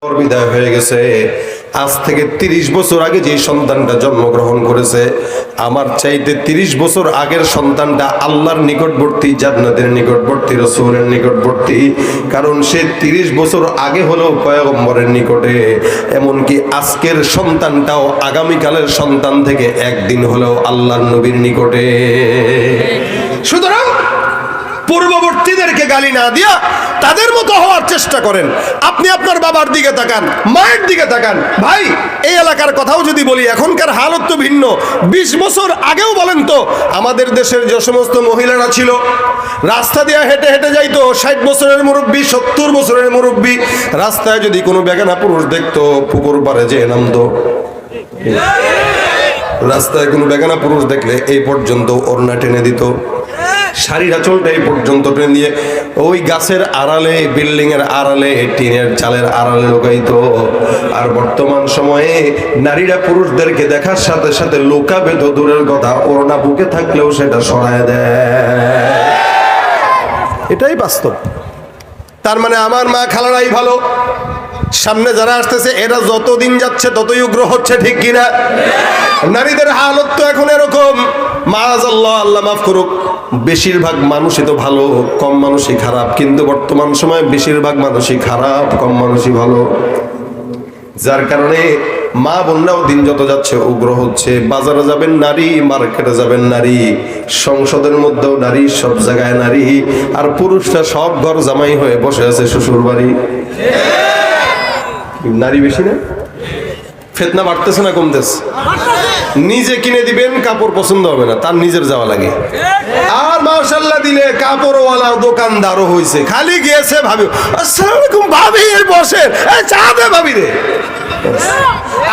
বিদায় হয়ে গেছে। আজ থেকে 30 বছর আগে যে সন্তানটা জন্মগ্রহণ করেছে, আমার চাইতে 30 বছর আগের সন্তানটা আল্লাহর নিকটবর্তী, জান্নাতের নিকটবর্তী, রাসূলের নিকটবর্তী। কারণ সে 30 বছর আগে হলেও পয়গম্বরের নিকটে, এমনকি আজকের সন্তানটাও আগামীকালের সন্তান থেকে একদিন হলেও আল্লাহর নবীর নিকটে। সুতরাং পূর্ববর্তীদেরকে গালি না দিয়া তাদের মতো হওয়ার চেষ্টা করেন। আপনি আপনার বাবার দিকে তাকান, মায়ের দিকে তাকান। ভাই, এই এলাকার কথাও যদি বলি, এখনকার হালত তো ভিন্ন। 20 বছর আগেও বলেন তো, আমাদের দেশের যে সমস্ত মহিলারা ছিল, রাস্তা দিয়ে হেঁটে হেঁটে যাইতো, 60 বছরের মুরব্বী, 70 বছরের মুরব্বী, রাস্তায় যদি কোনো বেগানা পুরুষ দেখতো, পুকুর পাড়ে যেয়ে নামতো। রাস্তায় কোনো বেগানা পুরুষ দেখলে এই পর্যন্ত ওড়না টেনে দিত, শাড়ির আঁচলটা এই পর্যন্ত টেনে দিয়ে ওই গাছের আড়ালে, বিল্ডিং এর আড়ালে, টিনের চালের আড়ালে লুকাইতো। আর বর্তমান সময়ে নারীরা পুরুষদেরকে দেখার সাথে সাথে লুকাবে তো দূরের কথা, ওড়না বুকে থাকলেও সেটা সরায় দেয়। এটাই বাস্তব। তার মানে আমার মা খালারাই ভালো, সামনে যারা আসতেছে এরা যতদিন যাচ্ছে ততই উগ্র হচ্ছে, ঠিক কিনা? নারীদের হালত তো এখন এরকম, মাআযাল্লাহ, আল্লাহ মাফ করুক, বেশিরভাগ মানুষই তো ভালো, কম মানুষই খারাপ। কিন্তু বর্তমান সময়ে বেশিরভাগ মানুষই খারাপ, কম মানুষই ভালো। যার কারণে মা বোনরাও দিন যত যাচ্ছে উগ্র হচ্ছে। বাজারে যাবেন নারী, মার্কেটে যাবেন নারী, সংসদের মধ্যেও নারী, সব জায়গায় নারী। আর পুরুষরা সব ঘর জামাই হয়ে বসে আছে শ্বশুর বাড়ি। নারী বেশি না? ফিতনা বাড়তেছে না কমতেছে? নিজে কিনে দিবেন, কাপড় পছন্দ হবে না, তার নিজের যাওয়া লাগে। আর মাশাআল্লাহ দিলে কাপড়ওয়ালা দোকানদারও হয়েছে, খালি গিয়েছে ভাবি, আসসালামু আলাইকুম ভাবি, এই বসে, এই চা দে ভাবি রে।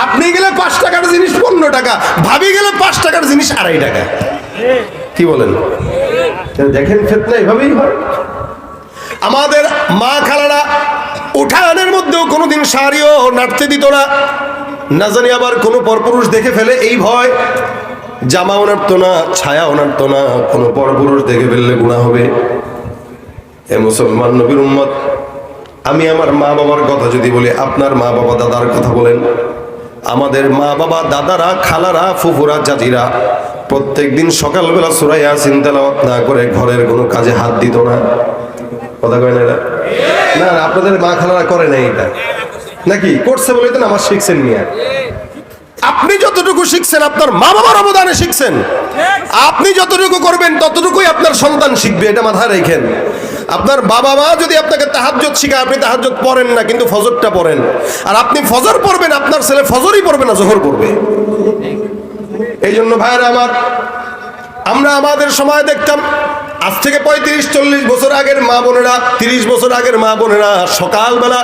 আপনি গেলে 5 টাকার জিনিস 15 টাকা, ভাবি গেলে 5 টাকার জিনিস 2.5 টাকা। কি বলেন? দেখেন ফিতনা এভাবেই হয়। আমাদের মা খালারা উঠানের মধ্যেও কোনোদিন শাড়িও নাড়তে দিত না, না জানি আবার কোনো পরপুরুষ দেখে ফেলে এই ভয়। জামাও নাড়তো না, ছায়াও নাড়তো না, কোনো পরপুরুষ দেখে ফেললে গুনাহ হবে। এ মুসলমান নবীর উম্মত, আমি আমার মা বাবার কথা যদি বলি, আপনার মা বাবা দাদার কথা বলেন। আমাদের মা বাবা দাদারা, খালারা, ফুফুরা, চাচিরা প্রত্যেকদিন সকালবেলা সূরা ইয়াসিন তেলাওয়াত না করে ঘরের কোনো কাজে হাত দিত না। কথা কয় না এরা? না, আপনাদের মা খালারা করে নাই এটা, নাকি করছে বলে তো নামাজ শিখছেন মিয়া? আপনি যতটুকু শিখছেন আপনার মা বাবার অবদানে শিখছেন। আপনি যতটুকু করবেন ততটুকুই আপনার সন্তান শিখবে, এটা মাথায় রাখেন। আপনার বাবা মা যদি আপনাকে তাহাজ্জুদ শিখায়, আপনি তাহাজ্জুদ পড়েন না কিন্তু ফজরটা পড়েন, আর আপনি ফজর পড়বেন, আপনার ছেলে ফজরই পড়বে না, জোহর পড়বে। এই জন্য ভাইরা আমার, আমরা আমাদের সময় দেখতাম, আজ থেকে 35-40 বছর আগের মা বোনেরা, 30 বছর আগের মা বোনেরা সকালবেলা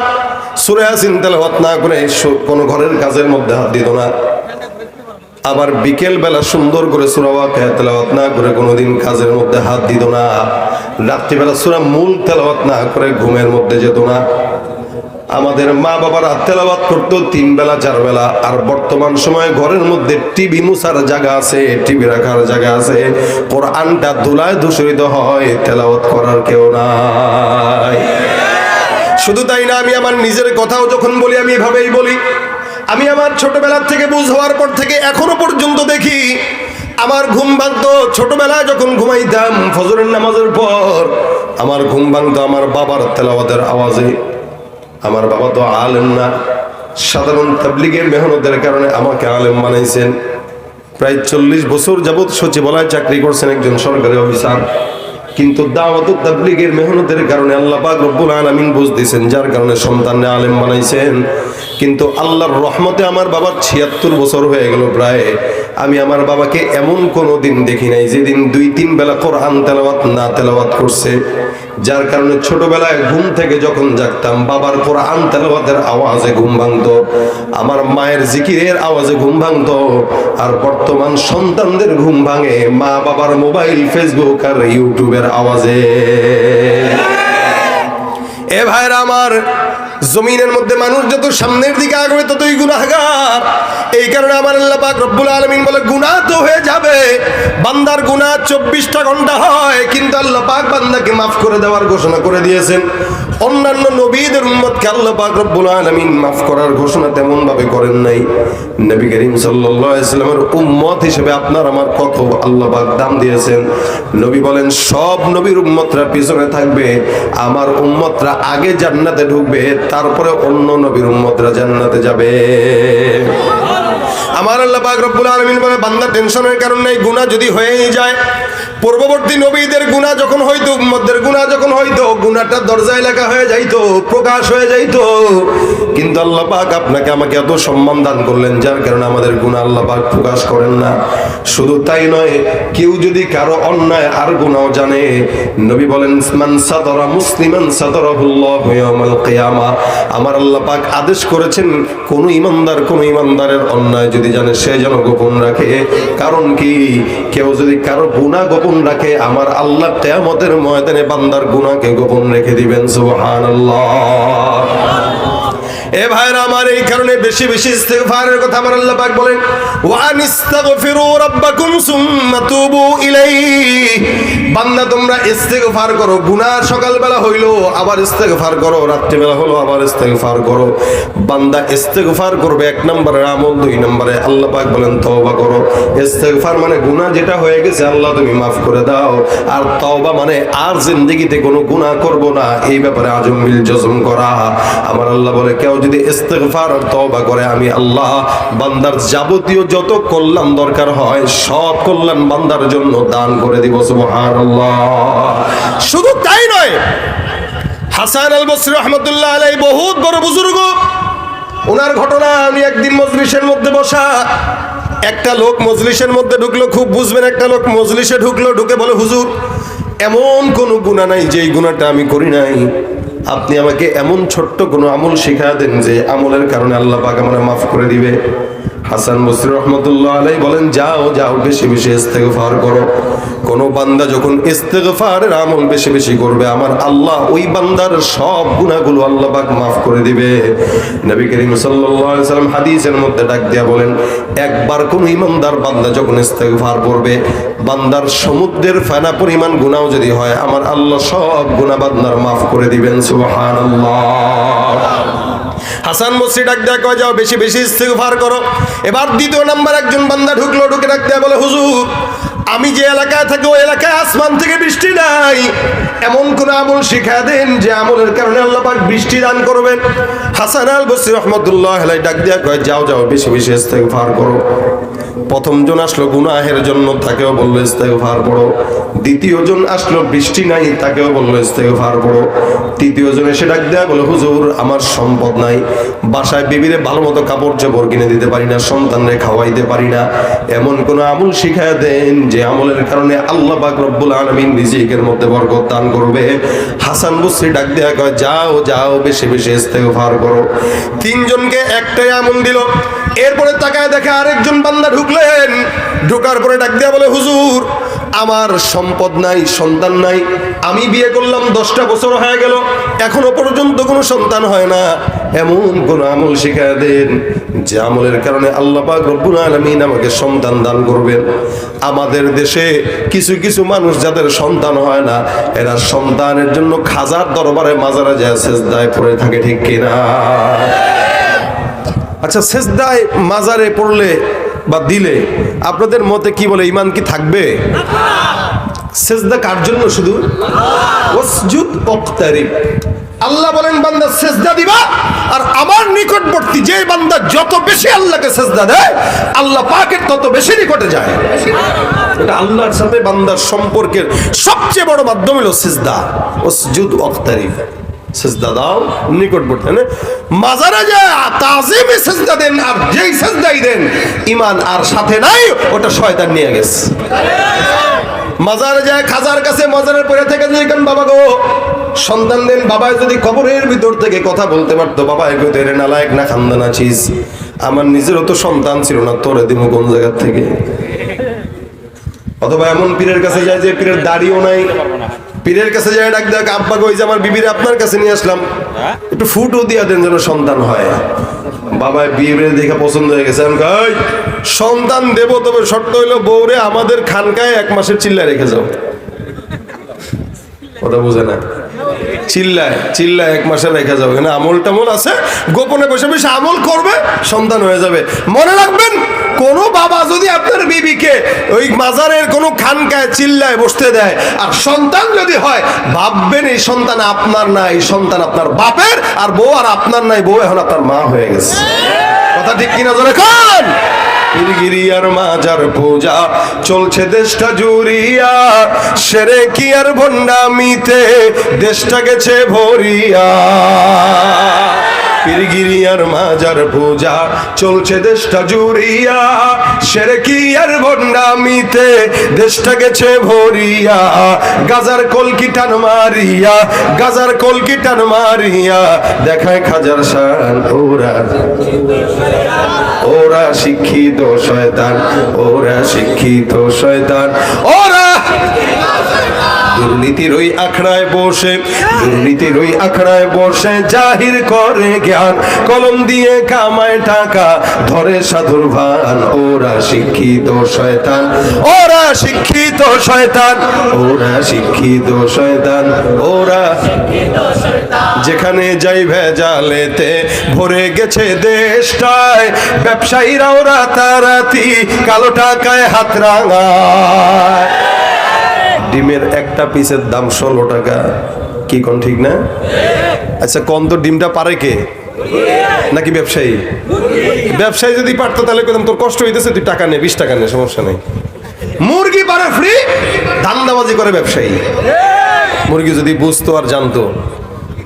সূরা ইয়াসিন তেলাওয়াত না করে কোনো ঘরের কাজের মধ্যে হাত দিত না। আবার বিকেল বেলা সুন্দর করে সূরা ওয়াকিয়া তেলাওয়াত না করে কোনোদিন কাজের মধ্যে হাত দিত না। রাত্রিবেলা সূরা মুলক তেলাওয়াত না করে ঘুমের মধ্যে যেত না। আমাদের মা বাবারা তেলাওয়াত করতো 3 বেলা 4 বেলা। আর বর্তমান সময়ে ঘরের মধ্যে টিভি মুছার জায়গা আছে, টিভি রাখার জায়গা আছে, কোরআনটা ধুলায় ধূসরিত হয়, তেলাওয়াত করার কেউ নাই। শুধু তাই না, আমি আমার নিজের কথাও যখন বলি আমি এভাবেই বলি। আমি আমার ছোটবেলার থেকে বুঝ হওয়ার পর থেকে এখনো পর্যন্ত দেখি আমার ঘুম ভাঙতো। ছোটবেলায় যখন ঘুমাইতাম ফজরের নামাজের পর, আমার ঘুম ভাঙতো আমার বাবার তেলাওয়াতের আওয়াজে। আমার বাবা তো আলেম না, সাধারণ তাবলীগের মেহনতের কারণে আমাকে আলেম বানাইছেন। প্রায় 40 বছর যাবৎ সচিবালয়ে চাকরি করছেন একজন সরকারি অফিসার। কিন্তু দাওয়াত ও তাবলীগের মেহনতের কারণে আল্লাহ পাক রব্বুল আলামিন বুঝ দিয়েছেন, যার কারণে সন্তানকে আলেম বানাইছেন। কিন্তু আল্লাহর রহমতে আমার বাবার 76 বছর হয়ে গেল প্রায়। আমি আমার বাবাকে এমন কোনো দিন দেখি নাই যেদিন 2-3 বেলা কোরআন তেলাওয়াত না তেলাওয়াত করছে। যার কারণে ছোটবেলায় ঘুম থেকে যখন জাগতাম বাবার কোরআন তেলাওয়াতের আওয়াজে ঘুম ভাঙতো, আমার মায়ের জিকিরের আওয়াজে ঘুম ভাঙতো। আর বর্তমান সন্তানদের ঘুম ভাঙে মা বাবার মোবাইল, ফেসবুক আর ইউটিউবের আওয়াজে। এ ভাইরা আমার, জমিনের মধ্যে মানুষ যত সামনের দিকে আগবে ততই গুনাহগার। এই কারণে আমার আল্লাহ পাক রব্বুল আলামিন বলে, গুনাহ তো হয়ে যাবে, বান্দার গুনাহ 24টা ঘন্টা হয়, কিন্তু আল্লাহ পাক বান্দাকে মাফ করে দেওয়ার ঘোষণা করে দিয়েছেন। অন্যান্য নবীদের উম্মতকে আল্লাহ পাক রব্বুল আলামিন মাফ করার ঘোষণা তেমন ভাবে করেন নাই। নবী করিম সাল্লাল্লাহু আলাইহি ওয়াসাল্লামের উম্মত হিসেবে আপনার আমার কত আল্লাহ পাক দাম দিয়েছেন। নবী বলেন সব নবীর উম্মতরা পিছনে থাকবে, আমার উম্মতরা আগে জান্নাতে ঢুকবে, তারপরে অন্য নবীর উম্মতরা জান্নাতে যাবে। আমার আল্লাহ পাক রব্বুল আলামিন বলে বান্দা টেনশনের কারণ নাই, গুনাহ যদি হয়েই যায়, পূর্ববর্তী নবীদের গুনাহ যখন হইতো, উম্মতদের গুনাহ যখন হইতো, গুনাহটা দরজায় লেখা হয়ে যাইতো, প্রকাশ হয়ে যাইতো, কিন্তু আল্লাহ পাক আপনাকে আমাকে এত সম্মান দান করলেন যার কারণে আমাদের গুনাহ আল্লাহ পাক প্রকাশ করেন না। শুধু তাই নয়, কেউ যদি কারো অন্যায় আর গুনাহ জানে, নবী বলেন মান সাতারা মুসলিমান সাতারাহুল্লাহু ইয়াউমাল কিয়ামা, আমার আল্লাহ পাক আদেশ করেছেন কোন ইমানদারের অন্যায় যদি জানে সে যেন গোপন রাখে। কারণ কি, কেউ যদি কারো গুনাহ গোপন রাখে, আমার আল্লাহ কিয়ামতের ময়দানে বান্দার গুনাহকে গোপন রেখে দিবেন। সুবহানাল্লাহ। এ ভাইরা আমার, এই কারণে বেশি বেশি ইস্তিগফারের কথা আমার আল্লাহ পাক বলেন, ওয়া আনিস্তাগফিরু রাব্বাকুম সুম্মা তুবু ইলাইহি। বান্দা তোমরা ইস্তিগফার করো, গুনাহ সকালবেলা হইলো আবার ইস্তিগফার করো, রাত্রিবেলা হলো আবার ইস্তিগফার করো। বান্দা ইস্তিগফার করবে এক নম্বরের আমল, দুই নম্বরে আল্লাহ পাক বলেন তওবা করো। ইস্তিগফার মানে গুনাহ যেটা হয়ে গেছে আল্লাহ তুমি মাফ করে দাও, আর তওবা মানে আর জিন্দেগিতে কোনো গুনাহ করব না, এই ব্যাপারে আজম বিল জজম করা। আমার আল্লাহ বলে কেউ যদি ইস্তিগফার আর তওবা করে, আমি আল্লাহ বান্দার যাবতীয় যত কল্যাণ দরকার হয় সব কল্যাণ বান্দার জন্য দান করে দিব। সুবহানাল্লাহ। শুধু তাই নয়, হাসান আল বসরি রাহমাতুল্লাহ আলাইহি বহুত বড় বুজুর্গ, ওনার ঘটনা আমি একদিন মজলিসের মধ্যে বসা, একটা লোক মজলিসের মধ্যে ঢুকলো, খুব বুঝবেন, একটা লোক মজলিসে ঢুকলো, ঢুকে বলে হুজুর এমন কোনো গুনাহ নাই যে এই গুনাহটা আমি করি নাই, আপনি আমাকে এমন ছোট্ট কোনো আমল শিখায়া দেন যে আমলের কারণে আল্লাহ পাক আমাকে মাফ করে দিবে। হাসান বসরি রাহমাতুল্লাহ আলাইহি বলেন যাও যাও বেশি বেশি ইস্তিগফার করো। কোন বান্দা যখন ইস্তিগফারের আমল বেশি বেশি করবে, আমার আল্লাহ ওই বান্দার সব গুনাহগুলো আল্লাহ পাক মাফ করে দিবে। নবী করিম সাল্লাল্লাহু আলাইহি সাল্লাম হাদিসের মধ্যে ডাক দিয়া বলেন, একবার কোন ইমানদার বান্দা যখন ইস্তিগফার করবে, বান্দার সমুদ্রের ফেনা পরিমাণ গুনাহ যদি হয়, আমার আল্লাহ সব গুনাহ বান্দার মাফ করে দিবেন। সুবহানাল্লাহ। হাসান বসরি ডাক দেয়া কয় যাও বেশি বেশি ইস্তিগফার করো। এবার দ্বিতীয় নাম্বার একজন বান্দা ঢুকলো, ঢুকে ডাক দেয়া বলে হুজুর আমি যে এলাকায় থাকি ওই এলাকায় আসমান থেকে বৃষ্টি নাই, এমন কোন আমল শিখায় দেন যে আমলের কারণে আল্লাহ পাক বৃষ্টি দান করবেন। হাসান আল বসরি রাহমাতুল্লাহ আলাইহি ডাক দেয়া কয় যাও যাও বেশি বেশি ইস্তিগফার করো। প্রথম জন আসলো গুনাহের জন্য, তাকেও বললো ইস্তিগফার পড়ো। দ্বিতীয় জন আসলো বৃষ্টি নাই, তাকেও বললো ইস্তিগফার পড়ো। তৃতীয় জন এসে ডাক দেয়া বলে হুজুর আমার সম্পদ নাই, বাসায় বিবিরে ভালো মতো কাপড় চোপড় কিনে দিতে পারি না, সন্তানরে খাওয়াইতে পারি না, এমন কোন আমল শিখায় দেন যে আমলের কারণে আল্লাহ পাক রব্বুল আলামিন রিজিকের মধ্যে বরকত দান করবে। হাসান বসরি ডাক দেয়া কয় যাও যাও বেশি বেশি ইস্তিগফার করো। তিনজনকে একটাই আমল দিল। এরপরে তাকায় দেখে আরেকজন বান্দা ঢুকলেন, ঢোকার পরে ডাক দেয়া বলে হুজুর আমার সম্পদ নাই, সন্তান নাই, আমি বিয়ে করলাম 10টা বছর হয়ে গেল, এখনো পর্যন্ত কোনো সন্তান হয় না, এমন কোন আমল শিখায় দেন যে আমলের কারণে আল্লাহ পাক রব্বুল আলামিন আমাকে সন্তান দান করবেন। আমাদের দেশে কিছু কিছু মানুষ যাদের সন্তান হয় না, এরা সন্তানের জন্য খাজার দরবারে মাজারে যায় সেজদায় পড়ে থাকে, ঠিক কিনা? আচ্ছা, সেজদায় মাজারে পড়লে বা দিলে আপনাদের মতে কি বলে, ঈমান কি থাকবে? সেজদা কার জন্য? শুধু ওয়াসজুদ ওয়াকতারিব। আল্লাহ বলেন বান্দা সেজদা দিবা, আর আমার নিকটবর্তী যে বান্দা যত বেশি আল্লাহকে সেজদা দেয়, আল্লাহ পাকের তত বেশি নিকটে যায়। এটা আল্লাহর সাথে বান্দার সম্পর্কের সবচেয়ে বড় মাধ্যম হলো সেজদা। ওয়াসজুদ ওয়াকতারিব, সেজদা দাও, নিকটবর্তী। মানে মাজারে যায় তাজিমে সেজদা দেন, আর যেই সেজদাই দেন ঈমান আর সাথে নাই, ওটা শয়তান নিয়ে গেছে। মাজারে যায় খাজার কাছে, মাজারের পরে থেকে যেখান বাবা গো সন্তান দেন, বাবায় যদি কবরের ভিতর থেকে কথা বলতে পারতো, বাবা এগো তেরে নালায়েক না খানদানা চিজ, আমার নিজেরও তো সন্তান ছিল না, তোরে দিমু কোন জায়গা থেকে। অথবা এমন পীরের কাছে যায় যে পীরের দাড়িও নাই, পীরের কাছে যায় ডাক দেখ আব্বা গো, যে আমার বিবির আপনার কাছে নিয়ে আসলাম, একটু ফুটও দিয়া দেন যেন সন্তান হয়। বাবা বিয়ে দেখে পছন্দ হয়ে গেছে, আমি কই সন্তান দেব, তবে শর্ত হইলো বউরে আমাদের খানকায় 1 মাসের চিল্লা রেখে যাও। কথা বুঝে না? চিল্লায় চিল্লায় 1 মাসে রেখে যাবে না, আমল টামল আছে, গোপনে বসে বসে আমল করবে, সন্তান হয়ে যাবে। মনে রাখবেন, কোন বাবা যদি আপনার বিবিকে ওই মাজারের কোন খানকায় চিল্লায় বসতে দেয় আর সন্তান যদি হয়, ভাববেন এই সন্তান আপনার না, এই সন্তান আপনার বাপের, আর বউ আর আপনার নাই, বউ এখন আপনার মা হয়ে গেছে। কথা ঠিক কিনা জোরে কোন? পীরগিরিয়ার মাজার পূজা চলছে দেশটা জুড়িয়া, সেরে কি আর ভণ্ডামিতে দেশটা গেছে ভরিয়া। পীরগিরিয়ার মাজার পূজা চলছে দেশটা জুড়িয়া, সেরে কি আর ভণ্ডামিতে দেশটা গেছে ভরিয়া। গাজার কলকি টান মারিয়া, গাজার কলকি টান মারিয়া দেখায় খাজার শান। ওরা শিক্ষিত শয়তান, ওরা শিক্ষিত শয়তান, ওরা দুর্নীতির ওই আখড়ায় বসে, দুর্নীতির ওই আখড়ায় বসে জাহির করে জ্ঞান, কলম দিয়ে কামায় টাকা ধরে সাধুর ভান। ওরা শিক্ষিত শয়তান, ওরা শিক্ষিত শয়তান, ওরা শিক্ষিত শয়তান, ওরা যেখানে যাই ভেজালেতে ভরে গেছে দেশটায়, ব্যবসায়ীরা ওরা রাতারাতি কালো টাকায় হাত রাঙায়। ডিমের একটা পিসের দাম 16 টাকা, কি কোন ঠিক না? আচ্ছা কোন তো ডিমটা পারে কে, নাকি ব্যবসায়ী? ব্যবসায়ী যদি পারতো তাহলে কইতাম তোর কষ্ট হইতেছে, তুই টাকা নে, 20 টাকা নে, সমস্যা নেই। মুরগি পারে ফ্রি, ধান্দাবাজি করে ব্যবসায়ী। মুরগি যদি বুঝতো আর জানতো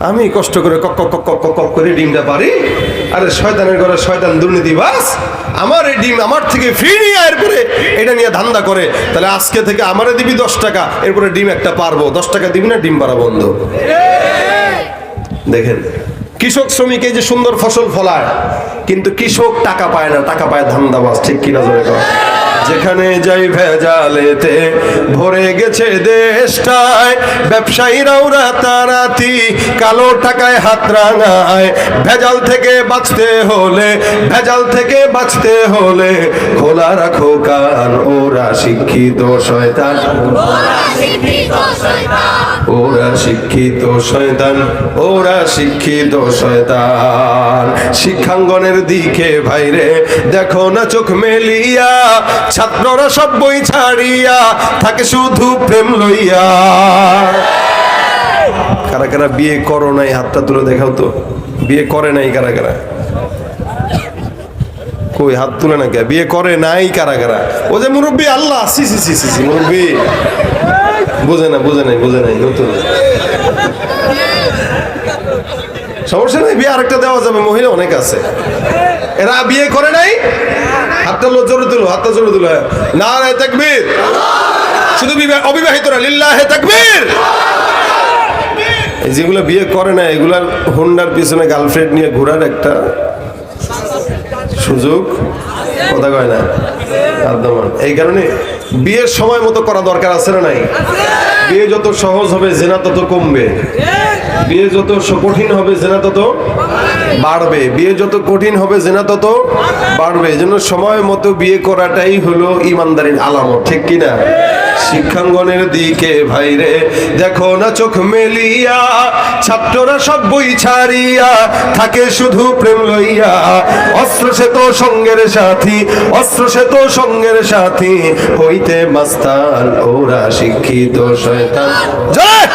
আমি কষ্ট করে কক কক কক কক কক করে ডিমটা পারি, আরে শয়তানের ঘরে শয়তান দুর্নীতিবাজ আমার এই ডিম আমার থেকে ফ্রি নিয়ে এরপরে এটা নিয়ে ধান্দা করে, তাহলে আজকে থেকে আমারে দিবি 10 টাকা, এরপরে ডিম একটা পারবো, 10 টাকা দিবি না, ডিম পারা বন্ধ। দেখেন কৃষক শ্রমিক এই যে সুন্দর ফসল ফলায়, কিন্তু কৃষক টাকা পায় না, টাকা পায় ধান্দাবাজ। ঠিক কিনা জোরে কর? যেখানে যাই ভেজালেতে ভরে গেছে দেশটায়, ব্যবসায়ীরাও রাতারাতি কালো টাকায় হাত রাঙায়। ভেজাল থেকে বাঁচতে হলে, ভেজাল থেকে বাঁচতে হলে খোলা রাখো কান। ওরা শিক্ষিত শয়তান, ওরা শিক্ষিত শয়তান, ওরা শিক্ষিত শয়তান। শিক্ষাঙ্গনের দিকে ভাইরে দেখো না চোখ মেলিয়া, ছাত্ররা সব বই ছাড়িয়া থাকে শুধু প্রেম লইয়া। কারা কারা বিয়ে করো নাই হাতটা তুলে দেখাও তো, বিয়ে করে নাই কারা কারা? কই হাত তুলে না কে? বিয়ে করে নাই কারা কারা? ও যে মুরব্বী, আল্লাহ সি সি সি সি মুরব্বী, বুঝে না, বুঝে নাই, বুঝে নাই, নতুন সমস্যা নাই, বিয়ে আরেকটা দেওয়া যাবে, মহিলা অনেক আছে। এরা বিয়ে করে নাই, হাতটা জোরে তুলো, হাতটা জোরে তুলো। নারে তাকবীর। শুধু অবিবাহিতরা লিল্লাহে তাকবীর। যেগুলো বিয়ে করে না এগুলার হোন্ডার পিছনে গার্লফ্রেন্ড নিয়ে ঘোরার একটা সুযোগ, কথা কয় না? এই কারণে বিয়ের সময় মতো করা দরকার আছে না নাই? বিয়ে যত সহজ হবে জেনা তত কমবে, বিয়ে যত কঠিন হবে জেনা তত বাড়বে, বিয়ে যত কঠিন হবে জেনা তত বাড়বে। এই জন্য সময় মতো বিয়ে করাটাই হলো ইমানদারির আলামত। ঠিক কিনা? শিক্ষাঙ্গনের দিকে ভাইরে দেখো না চোখ মেলিয়া, ছাত্ররা সব বই ছাড়িয়া থাকে শুধু প্রেম লইয়া। অস্ত্র সে তো সঙ্গের সাথী, অস্ত্র সে তো সঙ্গের সাথী হইতে মাস্তান। ওরা শিক্ষিত শয়তান, জয়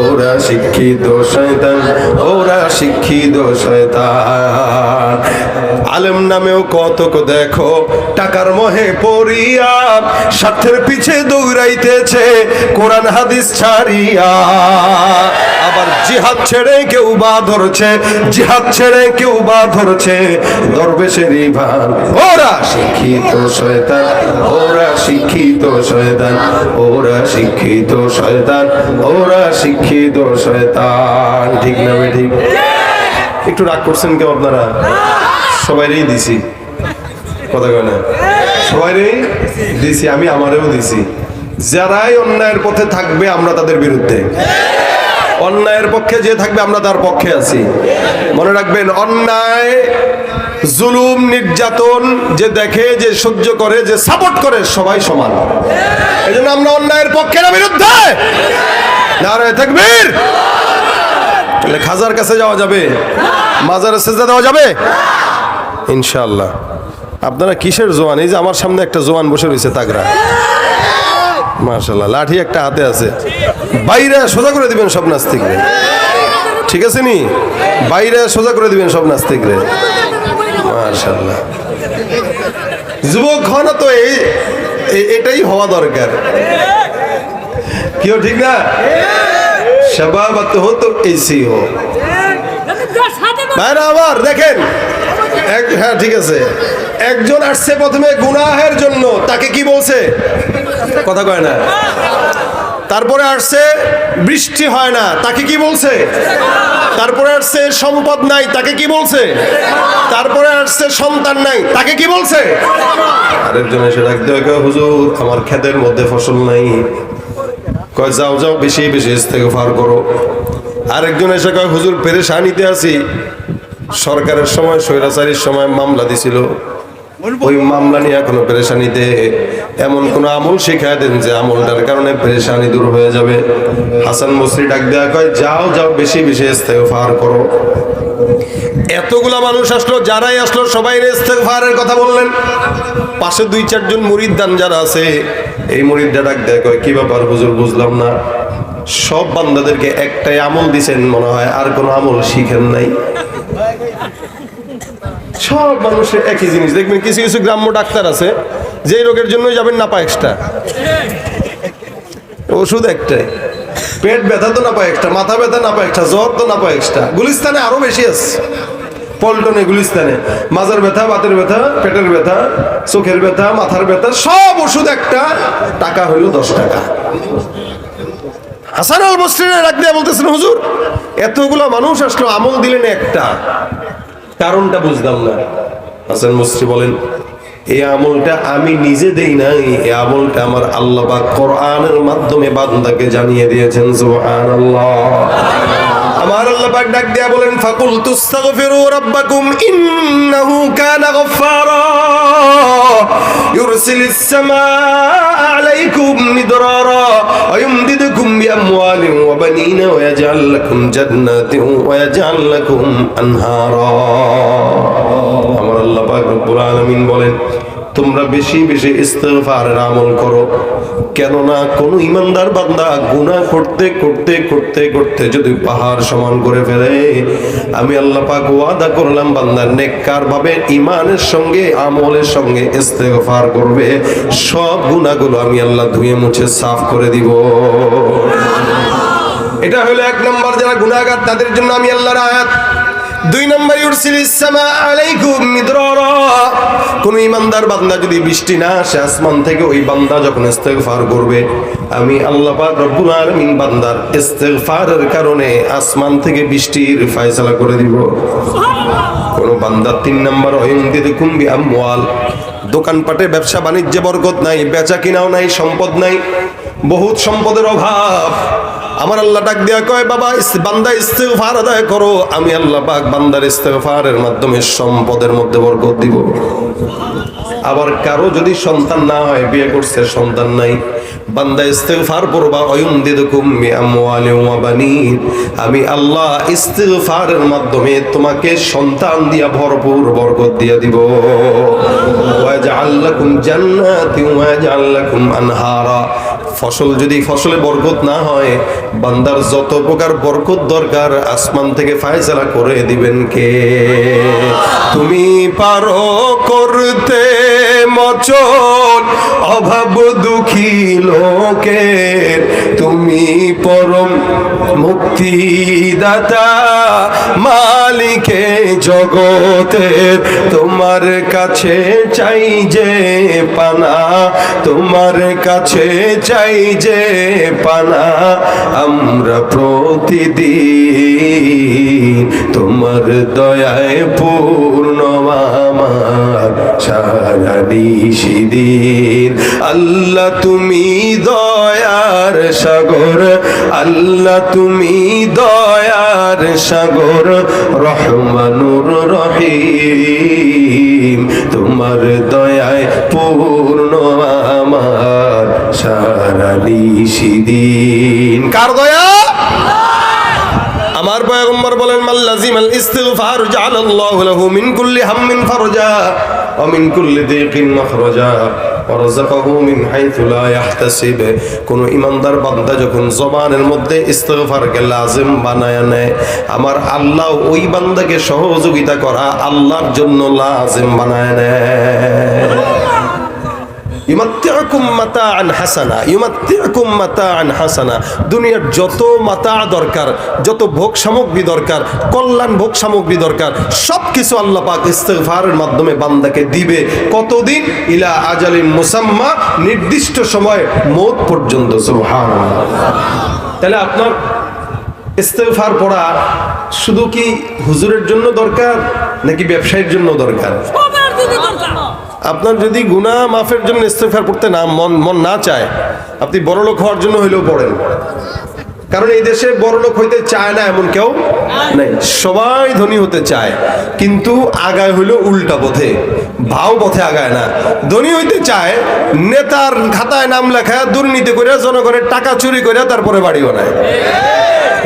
ওরা শিক্ষিত শয়তান, ওরা শিক্ষিত শয়তান। আলেম নামেও কতক দেখো টাকার মোহে পড়িয়া, স্বার্থের পিছে দৌড়াইতেছে কোরআন হাদিস ছাড়িয়া। আবার জিহাদ ছেড়ে কেউ বা ধরছে, জিহাদ ছেড়ে কেউ বা ধরছে দরবেশেরই ভান। ওরা শিক্ষিত শয়তান, ওরা শিক্ষিত শয়তান, ওরা শিক্ষিত শয়তান, ওরা শিক্ষিত শয়তান। ঠিক না বে ঠিক? একটু রাগ করছেন কেউ আপনারা? সবাইরেই দিছি, কথা কয় না? সবাইরেই দিছি, আমি আমারেও দিছি। যারাই অন্যায়ের পথে থাকবে আমরা তাদের বিরুদ্ধে, অন্যায়ের পক্ষে যে থাকবে আমরা তার পক্ষে আছি। মনে রাখবেন, অন্যায় জুলুম নির্যাতন যে দেখে, যে সহ্য করে, যে সাপোর্ট করে, সবাই সমান। এই জন্য আমরা অন্যায়ের পক্ষে না বিরুদ্ধে? নারে তাকবীর। তাহলে খাজার কাছে যাওয়া যাবে, মাজারে সেজদা দেওয়া যাবে ইনশাআল্লাহ। আপনারা কিসের জোয়ান? এই যে আমার সামনে একটা জোয়ান বসে রয়েছে তাগড়া, মাশাআল্লাহ, লাঠি একটা হাতে আছে। বাইরে সোজা করে দিবেন সব নাস্তিকরে, ঠিক আছে নি? বাইরে সোজা করে দিবেন সব নাস্তিকরে, মাশাআল্লাহ। যুবক হওয়া না তো এটাই হওয়া দরকার, কেউ ঠিক না? শাবাবাত হো তো এসি হো। ভাইরা আবার দেখেন, হ্যাঁ ঠিক আছে, একজন আসছে প্রথমে গুনাহের জন্য, তাকে কি বলছে? কথা কয় না। তারপরে আসছে বৃষ্টি হয় না, তাকে কি বলছে? তারপরে আসছে সম্পদ নাই, তাকে কি বলছে? তারপরে আসছে সন্তান নাই, তাকে কি বলছে? আরেকজন এসে ডাকতে হয়, হুজুর আমার ক্ষেতের মধ্যে ফসল নাই। কয় যাও যাও বেশি বেশি ইস্তেগফার করো। আরেকজন এসে কয় হুজুর পেরেশানিতে আছি, সরকারের সময় স্বৈরাচারীর সময় মামলা দিছিল, ওই মামলা নিয়ে এখনো পেরেশানিতে। এমন কোন আমল শিখায় দেন যে আমলটার কারণে পেরেশানি দূর হয়ে যাবে। হাসান বসরি ডাক দেয়া কয় যাও যাও বেশি বেশি ইস্তেগফার করো। এতগুলা মানুষ আসলো, যারাই আসলো সবাই ইস্তেগফারের কথা বললেন। পাশে 2-4 জন মুরিদদান যারা আছে, এই মুরিদরা ডাক দেয়া কয় কি ব্যাপার হুজুর, বুঝলাম না, সব বান্দাদেরকে একটাই আমল দিছেন মনে হয়, আর কোনো আমল শিখেন নাই। সব মানুষের একই জিনিস। দেখবেন কিছু কিছু গ্রাম্য ডাক্তার আছে, যে রোগের জন্যই যাবেন নাপা এক্সট্রা, ওষুধ একটাই, পেট ব্যথা তো নাপা এক্সট্রা, মাথা ব্যথা নাপা এক্সট্রা, জ্বর তো নাপা এক্সট্রা। গুলিস্তানে আরো বেশি আছে, পল্টনে গুলিস্তানে মাজার ব্যথা, বাতের ব্যথা, পেটের ব্যথা, চোখের ব্যথা, মাথার ব্যথা, সব ওষুধ একটা, টাকা হইল 10 টাকা। হাসান আল বসরি ডাক দিয়ে বলতেছেন হুজুর এতগুলো মানুষ আসলো, আমল দিলেন একটা, কারণটা বুঝলাম না। হাসান বসরি বলেন এই আমলটা আমি নিজে দেই নাই, এই আমলটা আমার আল্লাহ পাক কোরআনের মাধ্যমে বান্দাকে জানিয়ে দিয়েছেন। সুবহানাল্লাহ। আমার আল্লাহ পাক ডাক দিয়া বলেন ফাকুল তুস্তাগফিরু রাব্বাকুম ইন্নাহু কানা গফফারা ইউরসিলিস সামাআ আলাইকুম মিদরারা ওয়া ইউমদিদুকুম বিআমওয়ালিন ওয়া বানিনা ওয়া ইয়াজআল লাকুম জান্নাতিন ওয়া ইয়াজআল লাকুম আনহারা। আমার আল্লাহ পাক রব্বুল আলামিন বলেন তোমরা বেশি বেশি ইস্তিগফারের আমল করো, কেননা কোন ইমানদার বান্দা গুনাহ করতে করতে করতে করতে যদি পাহাড় সমান করে ফেলে, আমি আল্লাহ পাক ওয়াদা করলাম বান্দার নেককার ভাবে ইমানের সঙ্গে আমলের সঙ্গে ইস্তিগফার করবে, সব গুনাহগুলো আমি আল্লাহ ধুয়ে মুছে সাফ করে দিব। এটা হলো 1 নম্বর, যারা গুনাহগার তাদের জন্য আমি আল্লাহর আয়াত। 2 নম্বর ইউরসিলিস সামাআ আলাইকুম মিদরারা, কোন ইমানদার বান্দা যদি বৃষ্টি না আসে আসমান থেকে, ওই বান্দা যখন ইস্তেগফার করবে, আমি আল্লাহ পাক রব্বুল আলামিন বান্দার ইস্তেগফারের কারণে আসমান থেকে বৃষ্টির ফয়সালা করে দিব। কোন বান্দা 3 নম্বর ওয়াইন্দিদুকুম বিআমওয়াল, দোকানপাটে ব্যবসা বাণিজ্যে বরকত নাই, বেচা কিনাও নাই, সম্পদ নাই, বহুত সম্পদের অভাব, আমার আল্লাহ ডাক দেয়া কয় বাবা বান্দা ইস্তেগফার আদায় করো, আমি আল্লাহ পাক বান্দার ইস্তেগফারের মাধ্যমে সম্পদের মধ্যে বরকত দিব। আবার কারো যদি সন্তান না হয়, বিয়ে করছে সন্তান নাই, বান্দা ইস্তেগফার পড়বা ওয়ায়ুমদিদুকুম বিআমওয়ালিন ওয়া বানিন, আমি আল্লাহ ইস্তেগফারের মাধ্যমে তোমাকে সন্তান দিয়া ভরপুর বরকত দিয়া দিব। ওয়া জাআল লাকুম জান্নাতিন ওয়া জাআল লাকুম আনহারা, ফসল যদি ফসলে বরকত না হয়, বান্দার যত প্রকার বরকত দরকার আসমান থেকে ফয়সালা করে দিবেন কে? তুমি পারো করতে মোচন অভাব দুঃখী লোকের, তুমি পরম মুক্তিদাতা মালিকে জগতের, তোমার কাছে চাই যে পানা, তোমার কাছে চাই যে পানা, আমরা প্রতিদিন তোমার দয়ায় পূর্ণ আমার সারা নিশিদিন। আল্লাহ তুমি দয়ার সাগর, আল্লাহ তুমি দয়ার সাগর, রহমানুর রহিম, তোমার দয়ায় পূর্ণ আমার সারা নিশিদিন। কার দয়া? আমার পয়গম্বর বলেন, মাল্লাজিমাল ইস্তিগফার জাআলাল্লাহু লাহু মিন কুল্লি হাম্মিন ফারজা ওয়া মিন কুল্লি দিকিন মাখরাজা ওয়া রাযাকাহু মিন হাইথু লা ইয়াহতাসিব। কোন ঈমানদার বান্দা যখন জবানের মধ্যে ইস্তিগফারকে লাজিম বানায় নেয়, আমার আল্লাহ ওই বান্দাকে সহযোগিতা করা আল্লাহর জন্য লাজিম বানায় নেয়। ইউমাত্তিউকুম মাতাআন হাসানা, ইউমাত্তিউকুম মাতাআন হাসানা। দুনিয়ার যত মাতা দরকার, যত ভোগ সামগ্রী দরকার, কল্যাণ ভোগ সামগ্রী দরকার, সব কিছু আল্লাহ পাক ইস্তিগফারের মাধ্যমে বান্দাকে দিবে। কতদিন? ইলা আজালিন মুসাম্মা, নির্দিষ্ট সময়, মওত পর্যন্ত। সুবহানাল্লাহ। তাহলে আপনার ইস্তিগফার পড়া শুধু কি হুজুরের জন্য দরকার নাকি ব্যবসায়ীর জন্য দরকার? আপনার যদি গুনাহ মাফের জন্য ইস্তিগফার পড়তে না মন না চায়, আপনি বড়লোক হওয়ার জন্য হইলেও পড়েন। কারণ এই দেশে বড়লোক হইতে চায় না এমন কেউ নাই, সবাই ধনী হতে চায়, কিন্তু আগায় হইলো উল্টা পথে, ভাও পথে আগায় না। ধনী হইতে চায়, নেতার খাতায় নাম লেখায় দুর্নীতি করে জনগণের টাকা চুরি করে তারপরে বাড়ি বানায়।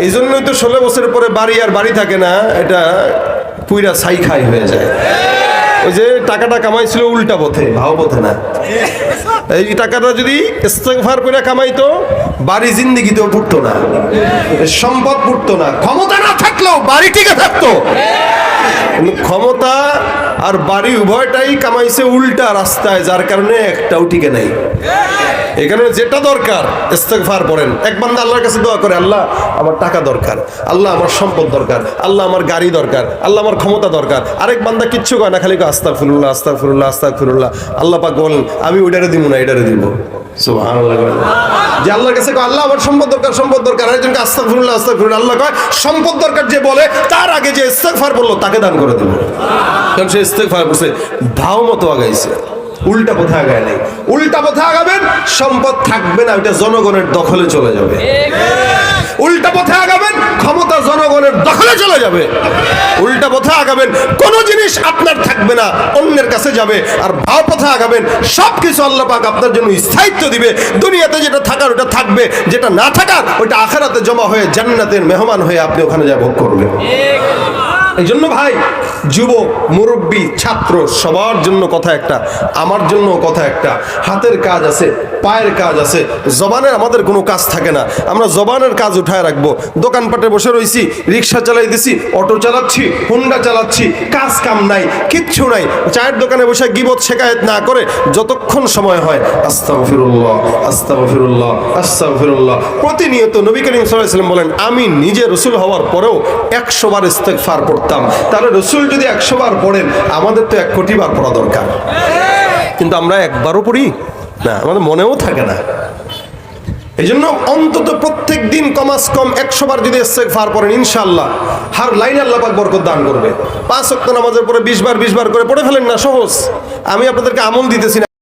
এই জন্যই তো 16 বছরের পরে বাড়ি আর বাড়ি থাকে না, এটা পুইরা ছাই খাই হয়ে যায়। ওই যে টাকাটা কামাইছিল উল্টা পথে, ভাও পথে না। এই টাকাটা যদি ইস্তিগফার করে কামাইতো, বাড়ি জিন্দেগিতেও পড়তো না, সম্পদ পড়তো না, ক্ষমতা না থাকলেও বাড়ি টিকে থাকতো। কিন্তু ক্ষমতা আর বাড়ি উভয়টাই কামাইছে উল্টা রাস্তায়, যার কারণে একটাও টিকে নাই। এখানে যেটা দরকার ইস্তিগফার পড়েন। এক বান্দা আল্লাহর কাছে দোয়া করে, আল্লাহ আমার টাকা দরকার, আল্লাহ আমার সম্পদ দরকার, আল্লাহ আমার গাড়ি দরকার, আল্লাহ আমার ক্ষমতা দরকার। আরেক বান্দা কিচ্ছু কয় না, খালি আস্তাগফিরুল্লাহ আস্তাগফিরুল্লাহ আস্তাগফিরুল্লাহ। আল্লাহ পাক বলেন, আমি ওইটারে দিব না, এটারে দিব। সুবহানাল্লাহ। যে আল্লাহর কাছে কয় আল্লাহ আমার সম্পদ দরকার, সম্পদ দরকার, আরেকজনকে আস্তাগফিরুল্লাহ আস্তাগফিরুল্লাহ। আল্লাহ কয় সম্পদ দরকার যে বলে, তার আগে যে ইস্তিগফার বললো তাকে দান করে দেব। কারণ সে ইস্তিগফার করছে, ভাও মতো আগাইছে, উল্টা পথে আগায় নাই। উল্টা পথে আগাবেন, সম্পদ থাকবে না, ওইটা জনগণের দখলে চলে যাবে। উল্টা পথে আগাবেন, ক্ষমতা জনগণের দখলে চলে যাবে। উল্টা পথে আগাবেন, কোন জিনিস আপনার থাকবে না, অন্যের কাছে যাবে। আর ভাও পথে আগাবেন, সবকিছু আল্লাহ পাক আপনার জন্য স্থায়িত্ব দিবে। দুনিয়াতে যেটা থাকার ওটা থাকবে, যেটা না থাকার ওইটা আখিরাতে জমা হয়ে জান্নাতের মেহমান হয়ে আপনি ওখানে যা ভোগ করবেন। এই জন্য ভাই, যুবক, মুরব্বী, ছাত্র, সবার জন্য কথা একটা, আমার জন্য কথা একটা। হাতের কাজ আছে, পায়ের কাজ আছে, জবানের আমাদের কোনো কাজ থাকে না। আমরা জবানের কাজ উঠায় রাখবো। দোকানপাটে বসে রয়েছি, রিক্সা চালাইতেছি, অটো চালাচ্ছি, হুন্ডা চালাচ্ছি, কাজ কাম নাই, কিচ্ছু নাই। চায়ের দোকানে বসে গীবত শেখায়েত না করে যতক্ষণ সময় হয় আস্তাগফিরুল্লাহ আস্তাগফিরুল্লাহ আস্তাগফিরুল্লাহ। প্রতিনিয়ত নবী করিম সাল্লাল্লাহু আলাইহি ওয়াসাল্লাম বলেন, আমি নিজে রাসূল হওয়ার পরেও 100 বার ইস্তিগফার পড়তাম। তাহলে রাসূল যদি 100 বার পড়েন, আমাদের তো 1 কোটি বার পড়া দরকার। কিন্তু আমরা একবারও পড়ি না, আমাদের মনেও থাকে না। এই জন্য অন্তত প্রত্যেক দিন কমাস কম 100 বার যদি ইস্তিগফার পড়েন, ইনশাআল্লাহ হার লাইনে আল্লাহ পাক বরকত দান করবে। 5 ওয়াক্ত নামাজের পরে 20 বার করে পড়ে ফেলেন না, সহজ। আমি আপনাদেরকে আমল দিতেছি না।